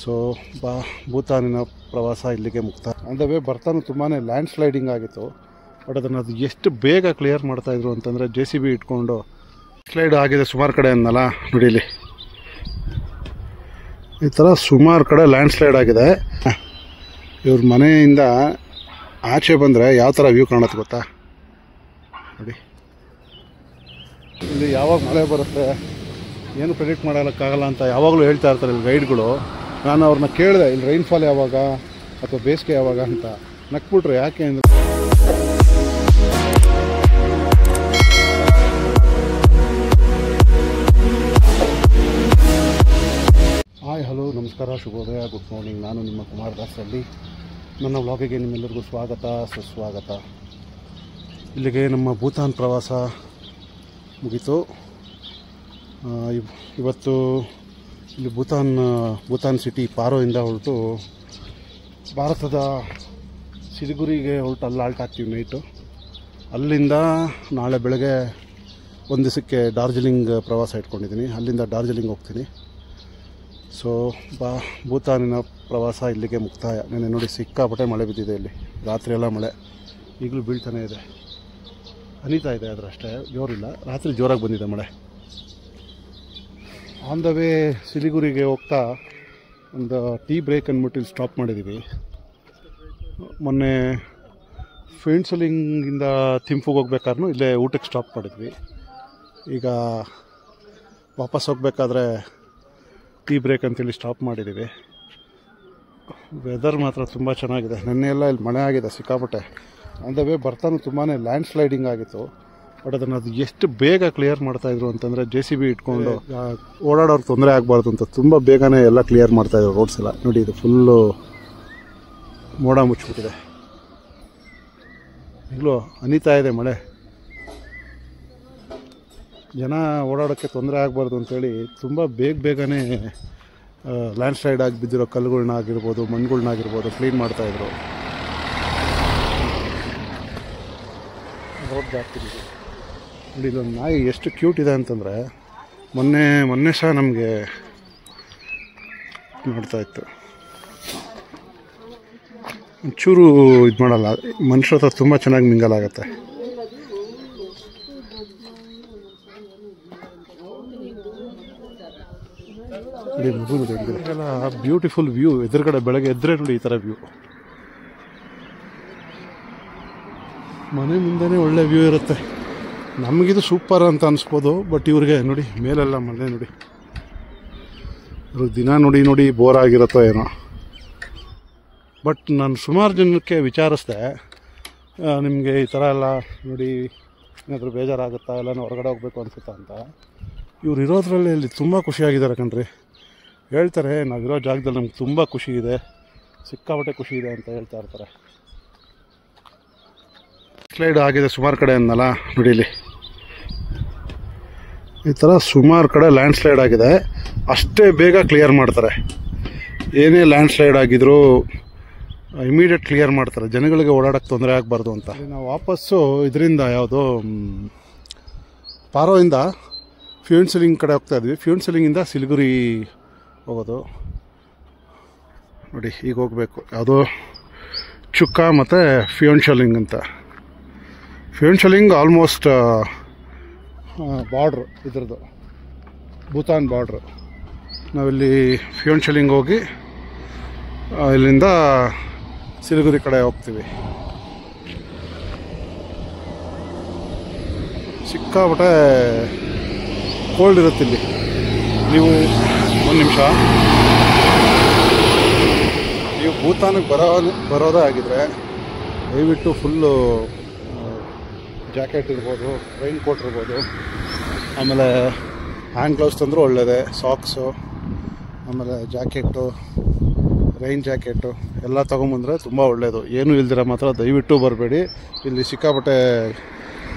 So ಭೂತಾನಿನ ಪ್ರವಾಸ ಇಲ್ಲಿಗೆ ಮುಕ್ತ. ಅಂದವೇ ಬರ್ತಾನು ತುಂಬಾ ಲ್ಯಾಂಡ್ ಸ್ಲೈಡಿಂಗ್ ಆಗಿತ್ತು. ಬಟ್ ಅದು ಎಷ್ಟು ಬೇಗ ಕ್ಲಿಯರ್ ಮಾಡ್ತಾಯಿದ್ರು ಅಂತಂದರೆ JCB ಇಟ್ಕೊಂಡು ಸ್ಲೈಡ್ ಆಗಿದೆ ಸುಮಾರು ಕಡೆ ಅನ್ನಲ್ಲ. ನೋಡಿಲಿ ಈ ಥರ ಸುಮಾರು ಕಡೆ ಲ್ಯಾಂಡ್ ಸ್ಲೈಡ್ ಆಗಿದೆ. ಇವ್ರ ಮನೆಯಿಂದ ಆಚೆ ಬಂದರೆ ಯಾವ ಥರ ವ್ಯೂ ಕಾಣುತ್ತೆ ಗೊತ್ತಾ? ನೋಡಿ ಇಲ್ಲಿ ಯಾವಾಗ ಮಳೆ ಬರುತ್ತೆ ಏನು ಪ್ರೆಡಿಕ್ಟ್ ಮಾಡೋಕ್ಕಾಗಲ್ಲ ಅಂತ ಯಾವಾಗಲೂ ಹೇಳ್ತಾ ಇರ್ತಾರೆ ಇಲ್ಲಿ ಗೈಡ್ಗಳು. ನಾನು ಅವ್ರನ್ನ ಕೇಳಿದೆ ಇಲ್ಲಿ ರೈನ್ಫಾಲ್ ಯಾವಾಗ ಅಥವಾ ಬೇಸಿಗೆ ಯಾವಾಗ ಅಂತ. ನಕ್ಬಿಟ್ರು. ಯಾಕೆ ಅಂದರೆ ಹಾಯ್ ಹಲೋ ನಮಸ್ಕಾರ ಶುಭೋದಯ ಗುಡ್ ಮಾರ್ನಿಂಗ್. ನಾನು ನಿಮ್ಮ ಕುಮಾರ್ ದಾಸಲ್ಲಿ. ನನ್ನ ವ್ಲಾಗಿಗೆ ನಿಮ್ಮೆಲ್ಲರಿಗೂ ಸ್ವಾಗತ ಸುಸ್ವಾಗತ. ಇಲ್ಲಿಗೆ ನಮ್ಮ ಭೂತಾನ್ ಪ್ರವಾಸ ಮುಗೀತು. ಇವತ್ತು ಇಲ್ಲಿ ಭೂತಾನ್ ಸಿಟಿ ಪಾರೋಯಿಂದ ಹೊರಟು ಭಾರತದ ಸಿಲಿಗುರಿಗೆ ಹೊರಟು ಅಲ್ಲಿ ಆಲ್ಟ್ ಆಗ್ತೀವಿ ನೈಟು. ಅಲ್ಲಿಂದ ನಾಳೆ ಬೆಳಗ್ಗೆ ಒಂದು ದಿವಸಕ್ಕೆ ಡಾರ್ಜಿಲಿಂಗ್ ಪ್ರವಾಸ ಇಟ್ಕೊಂಡಿದ್ದೀನಿ. ಅಲ್ಲಿಂದ ಡಾರ್ಜಿಲಿಂಗ್ ಹೋಗ್ತೀನಿ. ಸೊ ಭೂತಾನಿನ ಪ್ರವಾಸ ಇಲ್ಲಿಗೆ ಮುಕ್ತಾಯ. ನೆನ್ನೆ ನೋಡಿ ಸಿಕ್ಕಾಪಟ್ಟೆ ಮಳೆ ಬಿದ್ದಿದೆ ಇಲ್ಲಿ. ರಾತ್ರಿ ಎಲ್ಲ ಮಳೆ ಈಗಲೂ ಬೀಳ್ತಾನೆ ಇದೆ, ಹನಿತಾ ಇದೆ, ಆದರೆ ಅಷ್ಟೇ ಜೋರಿಲ್ಲ. ರಾತ್ರಿ ಜೋರಾಗಿ ಬಂದಿದೆ ಮಳೆ. ಆನ್ ದ ವೇ ಸಿಲಿಗುರಿಗೆ ಹೋಗ್ತಾ ಒಂದು ಟೀ ಬ್ರೇಕ್ ಅಂದ್ಬಿಟ್ಟು ಇಲ್ಲಿ ಸ್ಟಾಪ್ ಮಾಡಿದ್ದೀವಿ. ಮೊನ್ನೆ ಫೇಂಟ್ಸಲಿಂಗಿಂದ ಥಿಂಫುಗೆ ಹೋಗ್ಬೇಕಾದ್ರೂ ಇಲ್ಲೇ ಊಟಕ್ಕೆ ಸ್ಟಾಪ್ ಮಾಡಿದ್ವಿ. ಈಗ ವಾಪಸ್ ಹೋಗ್ಬೇಕಾದ್ರೆ ಟೀ ಬ್ರೇಕ್ ಅಂತೇಳಿ ಸ್ಟಾಪ್ ಮಾಡಿದ್ದೀವಿ. ವೆದರ್ ಮಾತ್ರ ತುಂಬ ಚೆನ್ನಾಗಿದೆ. ನೆನ್ನೆ ಎಲ್ಲ ಇಲ್ಲಿ ಮಳೆ ಆಗಿದೆ ಸಿಕ್ಕಾಪಟ್ಟೆ. ಆನ್ ದ ವೇ ಬರ್ತಾನು ತುಂಬಾ ಲ್ಯಾಂಡ್ ಸ್ಲೈಡಿಂಗ್ ಆಗಿತ್ತು. ಬಟ್ ಅದು ಎಷ್ಟು ಬೇಗ ಕ್ಲಿಯರ್ ಮಾಡ್ತಾಯಿದ್ರು ಅಂತಂದರೆ JCB ಇಟ್ಕೊಂಡು ಓಡಾಡೋರು ತೊಂದರೆ ಆಗಬಾರ್ದು ಅಂತ ತುಂಬ ಬೇಗನೆ ಎಲ್ಲ ಕ್ಲಿಯರ್ ಮಾಡ್ತಾಯಿದ್ರು ರೋಡ್ಸ್ ಎಲ್ಲ. ನೋಡಿ ಇದು ಫುಲ್ಲು ಮೋಡ ಮುಚ್ಚಿಬಿಟ್ಟಿದೆ. ಈಗಲೂ ಹನಿತಾ ಇದೆ ಮಳೆ. ಜನ ಓಡಾಡೋಕ್ಕೆ ತೊಂದರೆ ಆಗಬಾರ್ದು ಅಂತೇಳಿ ತುಂಬ ಬೇಗನೆ ಲ್ಯಾಂಡ್ ಸ್ಲೈಡ್ ಆಗಿ ಬಿದ್ದಿರೋ ಕಲ್ಲುಗಳ್ನಾಗಿರ್ಬೋದು ಮಣ್ಣುಗಳ್ನಾಗಿರ್ಬೋದು ಕ್ಲೀನ್ ಮಾಡ್ತಾಯಿದ್ರು. ರೋಡ್ ಜಾಸ್ತಿ ನೋಡಿ. ಇಲ್ಲೊಂದು ನಾಯಿ ಎಷ್ಟು ಕ್ಯೂಟ್ ಇದೆ ಅಂತಂದರೆ ಮೊನ್ನೆ ಸಹ ನಮಗೆ ನೋಡ್ತಾಯಿತ್ತು. ಒಂಚೂರು ಇದು ಮಾಡಲ್ಲ, ಮನುಷ್ಯ ಹತ್ರ ತುಂಬ ಚೆನ್ನಾಗಿ ಮಿಂಗಲ್ ಆಗುತ್ತೆ. ಎಲ್ಲ ಬ್ಯೂಟಿಫುಲ್ ವ್ಯೂ. ಎದುರುಗಡೆ ಬೆಳಗ್ಗೆ ಎದ್ರೆ ನೋಡಿ ಈ ಥರ ವ್ಯೂ. ಮನೆ ಮುಂದೆನೇ ಒಳ್ಳೆ ವ್ಯೂ ಇರುತ್ತೆ. ನಮಗಿದು ಸೂಪರ್ ಅಂತ ಅನಿಸ್ಬೋದು, ಬಟ್ ಇವ್ರಿಗೆ ನೋಡಿ ಮೇಲೆಲ್ಲ ಮನೆ ನೋಡಿ. ಇವ್ರಿಗೆ ದಿನ ನೋಡಿ ಬೋರ್ ಆಗಿರುತ್ತೋ ಏನೋ. ಬಟ್ ನಾನು ಸುಮಾರು ಜನಕ್ಕೆ ವಿಚಾರಿಸ್ದೆ, ನಿಮಗೆ ಈ ಥರ ಎಲ್ಲ ನೋಡಿ ಏನಾದರೂ ಬೇಜಾರಾಗುತ್ತಾ, ಎಲ್ಲನೂ ಹೊರಗಡೆ ಹೋಗ್ಬೇಕು ಅನಿಸುತ್ತಾ ಅಂತ. ಇವ್ರು ಇರೋದ್ರಲ್ಲಿ ಇಲ್ಲಿ ತುಂಬ ಖುಷಿಯಾಗಿದ್ದಾರೆ ಕಣ್ರಿ. ಹೇಳ್ತಾರೆ ನಾವಿರೋ ಜಾಗದಲ್ಲಿ ನಮ್ಗೆ ತುಂಬ ಖುಷಿ ಇದೆ, ಸಿಕ್ಕಾಪಟ್ಟೆ ಖುಷಿ ಇದೆ ಅಂತ ಹೇಳ್ತಾ ಇರ್ತಾರೆ. ಸ್ಲೈಡ್ ಆಗಿದೆ ಸುಮಾರು ಕಡೆ ಅನ್ನಲ್ಲ. ನೋಡಿಲಿ ಈ ಥರ ಸುಮಾರು ಕಡೆ ಲ್ಯಾಂಡ್ ಸ್ಲೈಡ್ ಆಗಿದೆ. ಅಷ್ಟೇ ಬೇಗ ಕ್ಲಿಯರ್ ಮಾಡ್ತಾರೆ. ಏನೇ ಲ್ಯಾಂಡ್ ಸ್ಲೈಡ್ ಆಗಿದ್ರು ಇಮಿಡಿಯೇಟ್ ಕ್ಲಿಯರ್ ಮಾಡ್ತಾರೆ, ಜನಗಳಿಗೆ ಓಡಾಡೋಕ್ಕೆ ತೊಂದರೆ ಆಗಬಾರ್ದು ಅಂತ. ನಾವು ವಾಪಸ್ಸು ಇದರಿಂದ ಯಾವುದೋ ಪಾರೋಯಿಂದ ಫ್ಯೂನ್ಸಲಿಂಗ್ ಕಡೆ ಹೋಗ್ತಾ ಇದ್ವಿ. ಫ್ಯೂನ್ಸಲಿಂಗಿಂದ ಸಿಲಿಗುರಿ ಹೋಗೋದು. ನೋಡಿ ಈಗ ಹೋಗಬೇಕು ಯಾವುದೋ ಚುಕ್ಕ ಮತ್ತು ಫ್ಯೂನ್ಸಲಿಂಗ್ ಅಂತ. ಫ್ಯೂನ್ಸಲಿಂಗ್ ಆಲ್ಮೋಸ್ಟ್ ಬಾರ್ಡ್ರು ಇದ್ರದ್ದು, ಭೂತಾನ್ ಬಾರ್ಡ್ರು. ನಾವಿಲ್ಲಿ ಫ್ಯೂನ್ಸಲಿಂಗ್ ಹೋಗಿ ಇಲ್ಲಿಂದ ಸಿಲಿಗುರಿ ಕಡೆ ಹೋಗ್ತೀವಿ. ಸಿಕ್ಕಾಪಟ್ಟೆ ಕೋಲ್ಡ್ ಇರುತ್ತೆ ಇಲ್ಲಿ. ನೀವು ಒಂದು ನಿಮಿಷ, ನೀವು ಭೂತಾನಿಗೆ ಬರೋದೇ ಆಗಿದ್ರೆ ದಯವಿಟ್ಟು ಫುಲ್ಲು ಜಾಕೆಟ್ ಇರ್ಬೋದು, ರೈನ್ ಕೋಟ್ ಇರ್ಬೋದು, ಆಮೇಲೆ ಹ್ಯಾಂಡ್ ಗ್ಲೌಸ್ ತಂದರೂ ಒಳ್ಳೆಯದೇ, ಸಾಕ್ಸು, ಆಮೇಲೆ ಜಾಕೆಟ್ಟು, ರೈನ್ ಜಾಕೆಟು ಎಲ್ಲ ತೊಗೊಂಬಂದರೆ ತುಂಬ ಒಳ್ಳೆಯದು. ಏನೂ ಇಲ್ದಿರ ಮಾತ್ರ ದಯವಿಟ್ಟು ಬರಬೇಡಿ. ಇಲ್ಲಿ ಸಿಕ್ಕಾಪಟ್ಟೆ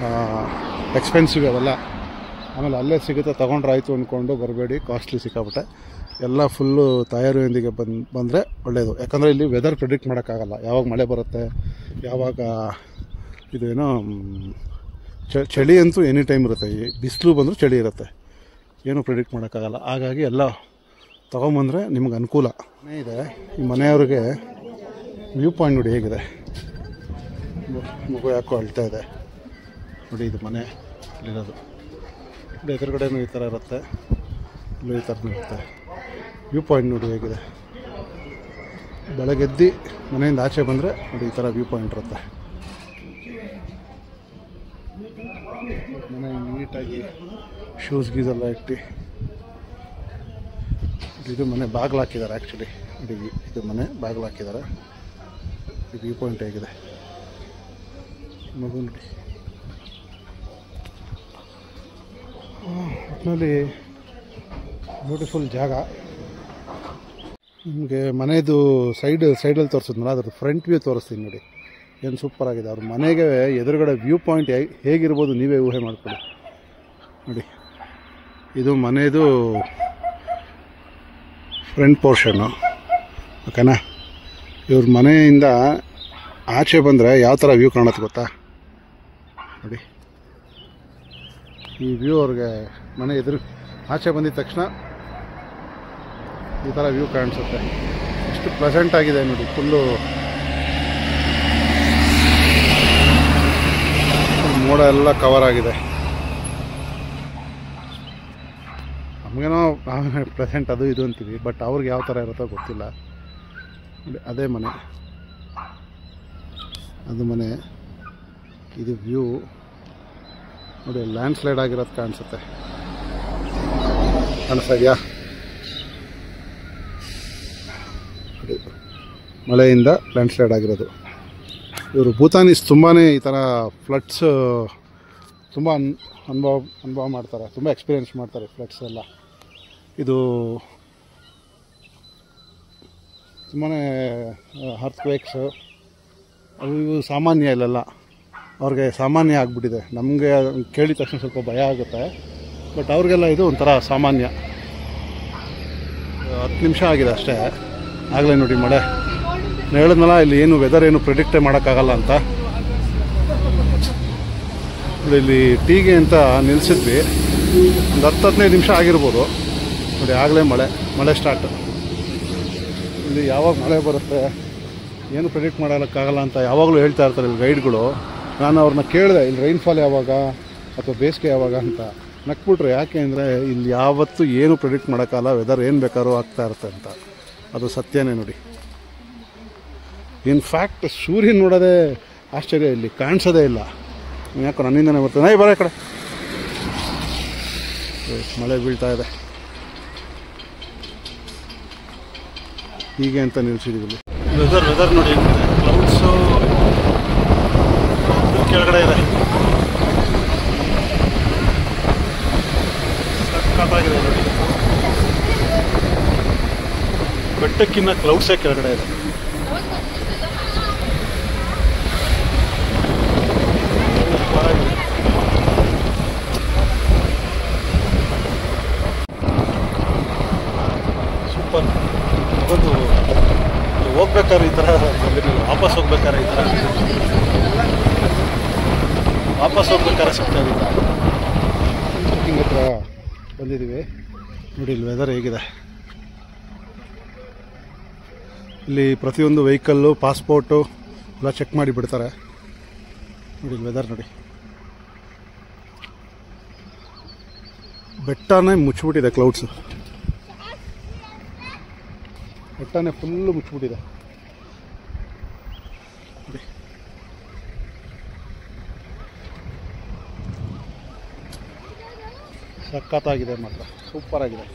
ಎಕ್ಸ್ಪೆನ್ಸಿವ್ ಅವೆಲ್ಲ. ಆಮೇಲೆ ಅಲ್ಲೇ ಸಿಗುತ್ತೆ, ತೊಗೊಂಡ್ರಾಯ್ತು ಅಂದ್ಕೊಂಡು ಬರಬೇಡಿ, ಕಾಸ್ಟ್ಲಿ ಸಿಕ್ಕಾಪಟ್ಟೆ. ಎಲ್ಲ ಫುಲ್ಲು ತಯಾರಿಯೊಂದಿಗೆ ಬಂದರೆ ಒಳ್ಳೆಯದು. ಯಾಕಂದರೆ ಇಲ್ಲಿ ವೆದರ್ ಪ್ರೆಡಿಕ್ಟ್ ಮಾಡೋಕ್ಕಾಗಲ್ಲ, ಯಾವಾಗ ಮಳೆ ಬರುತ್ತೆ, ಯಾವಾಗ ಇದು ಏನೋ ಚಳಿ ಅಂತೂ ಎನಿ ಟೈಮ್ ಇರುತ್ತೆ. ಬಿಸಿಲು ಬಂದರೂ ಚಳಿ ಇರುತ್ತೆ, ಏನೂ ಪ್ರೆಡಿಕ್ಟ್ ಮಾಡೋಕ್ಕಾಗಲ್ಲ. ಹಾಗಾಗಿ ಎಲ್ಲ ತೊಗೊಂಬಂದರೆ ನಿಮ್ಗೆ ಅನುಕೂಲ. ಮನೆ ಇದೆ. ಈ ಮನೆಯವ್ರಿಗೆ ವ್ಯೂ ಪಾಯಿಂಟ್ ನೋಡಿ ಹೇಗಿದೆ. ಮಗು ಯಾಕೋ ಅಳ್ತಾ ಇದೆ ನೋಡಿ. ಇದು ಮನೆ ಇಲ್ಲಿರೋದು. ಎದುರುಗಡೆನೂ ಈ ಥರ ಇರುತ್ತೆ, ಇಲ್ಲೂ ಈ ಥರನೂ ಇರುತ್ತೆ. ವ್ಯೂ ಪಾಯಿಂಟ್ ನೋಡಿ ಹೇಗಿದೆ. ಬೆಳಗ್ಗೆದ್ದು ಮನೆಯಿಂದ ಆಚೆ ಬಂದರೆ ನೋಡಿ ಈ ಥರ ವ್ಯೂ ಪಾಯಿಂಟ್ ಇರುತ್ತೆ. ಮನೆ ನೀಟಾಗಿ ಶೂಸ್ ಗೀಸೆಲ್ಲ ಇಟ್ಟು ಇದು ಮನೆ ಬಾಗಿಲು ಹಾಕಿದ್ದಾರೆ. ಆ್ಯಕ್ಚುಲಿ ಇದು ಮನೆ ಬಾಗಿಲು ಹಾಕಿದ್ದಾರೆ. ಈ ವ್ಯೂ ಪಾಯಿಂಟ್ ಹೇಗಿದೆ ಮಗು ನೋಡಿ. ಒಟ್ಟಿನಲ್ಲಿ ಬ್ಯೂಟಿಫುಲ್ ಜಾಗ. ನಿಮಗೆ ಮನೆಯದು ಸೈಡಲ್ಲಿ ತೋರಿಸಿದ್ನಲ್ಲ, ಅದ್ರದ್ದು ಫ್ರಂಟ್ ವ್ಯೂ ತೋರಿಸ್ತೀನಿ ನೋಡಿ. ಏನು ಸೂಪರ್ ಆಗಿದೆ. ಅವ್ರ ಮನೆಗೆ ಎದುರುಗಡೆ ವ್ಯೂ ಪಾಯಿಂಟ್ ಹೇಗಿರ್ಬೋದು ನೀವೇ ಊಹೆ ಮಾಡ್ಕೊಳ್ಳಿ ನೋಡಿ. ಇದು ಮನೆಯದು ಫ್ರಂಟ್ ಪೋರ್ಷನ್ನು, ಓಕೆನಾ. ಇವ್ರ ಮನೆಯಿಂದ ಆಚೆ ಬಂದರೆ ಯಾವ ಥರ ವ್ಯೂ ಕಾಣುತ್ತೆ ಗೊತ್ತಾ ನೋಡಿ. ಈ ವ್ಯೂ ಅವ್ರಿಗೆ ಮನೆ ಎದುರು ಆಚೆ ಬಂದಿದ ತಕ್ಷಣ ಈ ಥರ ವ್ಯೂ ಕಾಣಿಸುತ್ತೆ. ಎಷ್ಟು ಪ್ಲೆಸೆಂಟ್ ಆಗಿದೆ ನೋಡಿ. ಫುಲ್ಲು ಮೋಡ ಎಲ್ಲ ಕವರ್ ಆಗಿದೆ. ನಮಗೇನೋ ಪ್ರೆಸೆಂಟ್ ಅದು ಇದು ಅಂತೀವಿ, ಬಟ್ ಅವ್ರಿಗೆ ಯಾವ ಥರ ಇರುತ್ತೋ ಗೊತ್ತಿಲ್ಲ. ಅದೇ ಮನೆ, ಅದು ಮನೆ. ಇದು ವ್ಯೂ ನೋಡಿ. ಲ್ಯಾಂಡ್ ಸ್ಲೈಡ್ ಆಗಿರೋದು ಕಾಣಿಸುತ್ತೆ. ಕಾಣಿಸ್ತಾ ಇದೆಯಾ? ಮಳೆಯಿಂದ ಲ್ಯಾಂಡ್ ಸ್ಲೈಡ್ ಆಗಿರೋದು. ಇವರು ಭೂತಾನೀಸ್ ತುಂಬಾ ಈ ಥರ ಫ್ಲಡ್ಸ್ ತುಂಬ ಅನುಭವ ಮಾಡ್ತಾರೆ, ತುಂಬ ಎಕ್ಸ್ಪೀರಿಯೆನ್ಸ್ ಮಾಡ್ತಾರೆ ಫ್ಲಡ್ಸ್ ಎಲ್ಲ. ಇದು ತುಂಬಾ ಅರ್ಥ್ಕ್ವೇಕ್ಸು ಅವು ಇವು ಸಾಮಾನ್ಯ ಇಲ್ಲೆಲ್ಲ. ಅವ್ರಿಗೆ ಸಾಮಾನ್ಯ ಆಗಿಬಿಟ್ಟಿದೆ. ನಮಗೆ ಕೇಳಿದ ತಕ್ಷಣ ಸ್ವಲ್ಪ ಭಯ ಆಗುತ್ತೆ, ಬಟ್ ಅವ್ರಿಗೆಲ್ಲ ಇದು ಒಂಥರ ಸಾಮಾನ್ಯ. 10 ನಿಮಿಷ ಆಗಿದೆ ಅಷ್ಟೇ, ಆಗಲೇ ನೋಡಿ ಮಳೆ. ನಾನು ಹೇಳಿದ್ನಲ್ಲ, ಇಲ್ಲಿ ಏನು ವೆದರ್ ಏನು ಪ್ರಿಡಿಕ್ಟೇ ಮಾಡೋಕ್ಕಾಗಲ್ಲ ಅಂತ. ಇಲ್ಲಿ ಟೀಗೆ ಅಂತ ನಿಲ್ಲಿಸಿದ್ವಿ, ಒಂದು 10-15 ನಿಮಿಷ ಆಗಿರ್ಬೋದು ನೋಡಿ. ಆಗಲೇ ಮಳೆ ಸ್ಟಾರ್ಟ್. ಇಲ್ಲಿ ಯಾವಾಗ ಮಳೆ ಬರುತ್ತೆ ಏನು ಪ್ರಿಡಿಕ್ಟ್ ಮಾಡೋಕ್ಕಾಗಲ್ಲ ಅಂತ ಯಾವಾಗಲೂ ಹೇಳ್ತಾ ಇರ್ತಾರೆ ಇಲ್ಲಿ ಗೈಡ್ಗಳು. ನಾನು ಅವ್ರನ್ನ ಕೇಳಿದೆ, ಇಲ್ಲಿ ರೈನ್ಫಾಲ್ ಯಾವಾಗ ಅಥವಾ ಬೇಸಿಗೆ ಯಾವಾಗ ಅಂತ. ನಕ್ಬಿಟ್ರು. ಯಾಕೆ ಅಂದರೆ ಇಲ್ಲಿ ಯಾವತ್ತೂ ಏನು ಪ್ರಿಡಿಕ್ಟ್ ಮಾಡೋಕ್ಕಲ್ಲ, ವೆದರ್ ಏನು ಬೇಕಾದ್ರೂ ಆಗ್ತಾ ಇರುತ್ತೆ ಅಂತ. ಅದು ಸತ್ಯನೇ ನೋಡಿ. ಇನ್ಫ್ಯಾಕ್ಟ್ ಸೂರ್ಯನ ನೋಡೋದೇ ಆಶ್ಚರ್ಯ, ಇಲ್ಲಿ ಕಾಣಿಸೋದೇ ಇಲ್ಲ. ಯಾಕೋ ನನ್ನಿಂದನೇ ಬರ್ತದೆ. ಬರೋ ಕಡೆ ಮಳೆ ಬೀಳ್ತಾ ಇದೆ. ಹೀಗೆ ಅಂತ ನಿಲ್ಸಿದ್ದೀವಿ ಇಲ್ಲಿ. ವೆದರ್ ನೋಡಿ, ಕ್ಲೌಡ್ಸು ಕೆಳಗಡೆ ಇದೆ. ಸಕ್ಕತ್ತಾಗಿದೆ ನೋಡಿ. ಬೆಟ್ಟಕ್ಕಿಂತ ಕ್ಲೌಡ್ಸೇ ಕೆಳಗಡೆ ಇದೆ. ಸೂಪರ್. ಒಂದು ಹೋಗ್ಬೇಕಾದ್ರೆ ಈ ಥರ, ವಾಪಸ್ ಹೋಗ್ಬೇಕಾದ್ರೆ ಈ ಥರ, ವಾಪಸ್ ಹೋಗ್ಬೇಕಾದ್ರೆ ಸಿಗ್ತಾ ಇದೆ. ಹಿಂಗೆ ಹತ್ರ ಬಂದಿದ್ದೀವಿ ನೋಡಿ. ಇಲ್ಲಿ ವೆದರ್ ಹೇಗಿದೆ. ಇಲ್ಲಿ ಪ್ರತಿಯೊಂದು ವೆಹಿಕಲ್ಲು ಪಾಸ್ಪೋರ್ಟು ಎಲ್ಲ ಚೆಕ್ ಮಾಡಿ ಬಿಡ್ತಾರೆ ನೋಡಿ. ಇಲ್ಲಿ ವೆದರ್ ನೋಡಿ. ಬೆಟ್ಟನೇ ಮುಚ್ಚಿಬಿಟ್ಟಿದೆ, ಕ್ಲೌಡ್ಸು. ಬೆಟ್ಟನೇ ಫುಲ್ಲು ಮುಚ್ಚಿಬಿಟ್ಟಿದೆ. ಸಖತ್ತಾಗಿದೆ ಮಾತ್ರ, ಸೂಪರ್ ಆಗಿದೆ.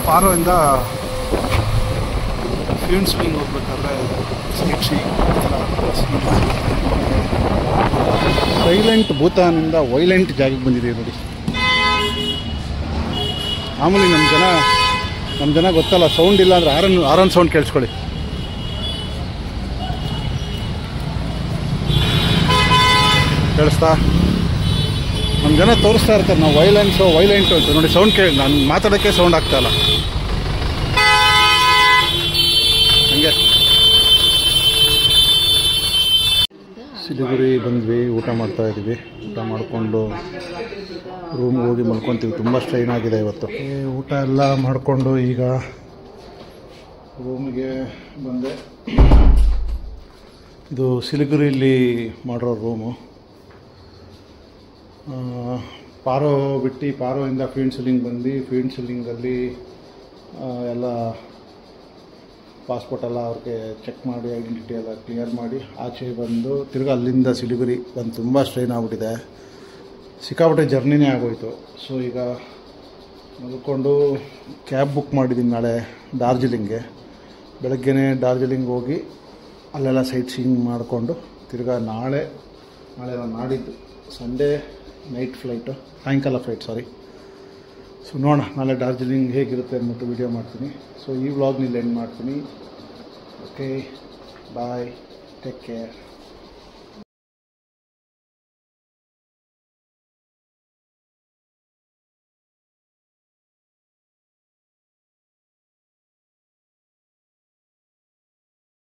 ಪಾರೋಯಿಂದ ಫ್ಯೂನ್ ಸ್ವಿಂಗ್ ಹೋಗ್ಬೇಕಾದ್ರೆ ಸೈಲೆಂಟ್ ಭೂತಾನಿಂದ ವೈಲೆಂಟ್ ಜಾಗಕ್ಕೆ ಬಂದಿದ್ದೀವಿ ನೋಡಿ. ಮಾಮೂಲಿ ನಮ್ಮ ಜನ ಗೊತ್ತಲ್ಲ, ಸೌಂಡ್ ಇಲ್ಲ ಅಂದರೆ ಆರನ್ ಸೌಂಡ್ ಕೇಳಿಸ್ಕೊಳ್ಳಿ. ಕೇಳಿಸ್ತಾ? ನಮ್ಮ ಜನ ತೋರಿಸ್ತಾ ಇರ್ತಾರೆ ನಾವು ವೈಲೆಂಟು ಅಂತ. ನೋಡಿ ಸೌಂಡ್ ಕೇಳಿ, ನಾನು ಮಾತಾಡೋಕ್ಕೆ ಸೌಂಡ್ ಆಗ್ತಾಯಿಲ್ಲ ಹಂಗೆ. ಸಿಲಿಗುರಿ ಬಂದ್ವಿ, ಊಟ ಮಾಡ್ತಾಯಿದ್ವಿ. ಊಟ ಮಾಡಿಕೊಂಡು ರೂಮ್ಗೆ ಹೋಗಿ ಮಲ್ಕೊತೀವಿ. ತುಂಬ ಸ್ಟ್ರೈನ್ ಆಗಿದೆ ಇವತ್ತು. ಊಟ ಎಲ್ಲ ಮಾಡಿಕೊಂಡು ಈಗ ರೂಮಿಗೆ ಬಂದೆ. ಇದು ಸಿಲಿಗುರಿಯಲ್ಲಿ ಮಾಡಿರೋ ರೂಮು. ಪಾರೋ ಬಿಟ್ಟು ಪಾರೋಯಿಂದ ಫೀಲ್ಡ್ ಸಿಲ್ಲಿಂಗ್ ಬಂದು ಫೀಲ್ಡ್ ಸಿಲ್ಲಿಂಗಲ್ಲಿ ಎಲ್ಲ ಪಾಸ್ಪೋರ್ಟ್ ಎಲ್ಲ ಅವ್ರಿಗೆ ಚೆಕ್ ಮಾಡಿ ಐಡೆಂಟಿಟಿ ಎಲ್ಲ ಕ್ಲಿಯರ್ ಮಾಡಿ ಆಚೆ ಬಂದು ತಿರ್ಗಿ ಅಲ್ಲಿಂದ ಸಿಲಿಗುರಿ ಬಂದು ತುಂಬ ಸ್ಟ್ರೈನ್ ಆಗಿಬಿಟ್ಟಿದೆ. ಸಿಕ್ಕಾಪಟ್ಟೆ ಜರ್ನಿನೇ ಆಗೋಯಿತು. ಸೊ ಈಗ ಮಲ್ಕೊಂಡು ಕ್ಯಾಬ್ ಬುಕ್ ಮಾಡಿದ್ದೀನಿ ನಾಳೆ ಡಾರ್ಜಿಲಿಂಗ್ಗೆ. ಬೆಳಗ್ಗೆನೇ ಡಾರ್ಜಿಲಿಂಗ್ ಹೋಗಿ ಅಲ್ಲೆಲ್ಲ ಸೈಟ್ ಸೀಯಿಂಗ್ ಮಾಡಿಕೊಂಡು ತಿರ್ಗಿ ನಾಳೆ ನಾಡಿದ್ದು ಸಂಡೇ ನೈಟ್ ಫ್ಲೈಟು, ಸಾಯಂಕಾಲ ಫ್ಲೈಟ್ ಸೊ ನೋಡೋಣ ನಾಳೆ ಡಾರ್ಜಿಲಿಂಗ್ ಹೇಗಿರುತ್ತೆ ಅಂದ್ಬಿಟ್ಟು ವೀಡಿಯೋ ಮಾಡ್ತೀನಿ. ಸೊ ಈ ವ್ಲಾಗ್ನಿಲ್ಲಿ ಎಂಡ್ ಮಾಡ್ತೀನಿ. ಓಕೆ, ಬಾಯ್, ಟೇಕ್ ಕೇರ್.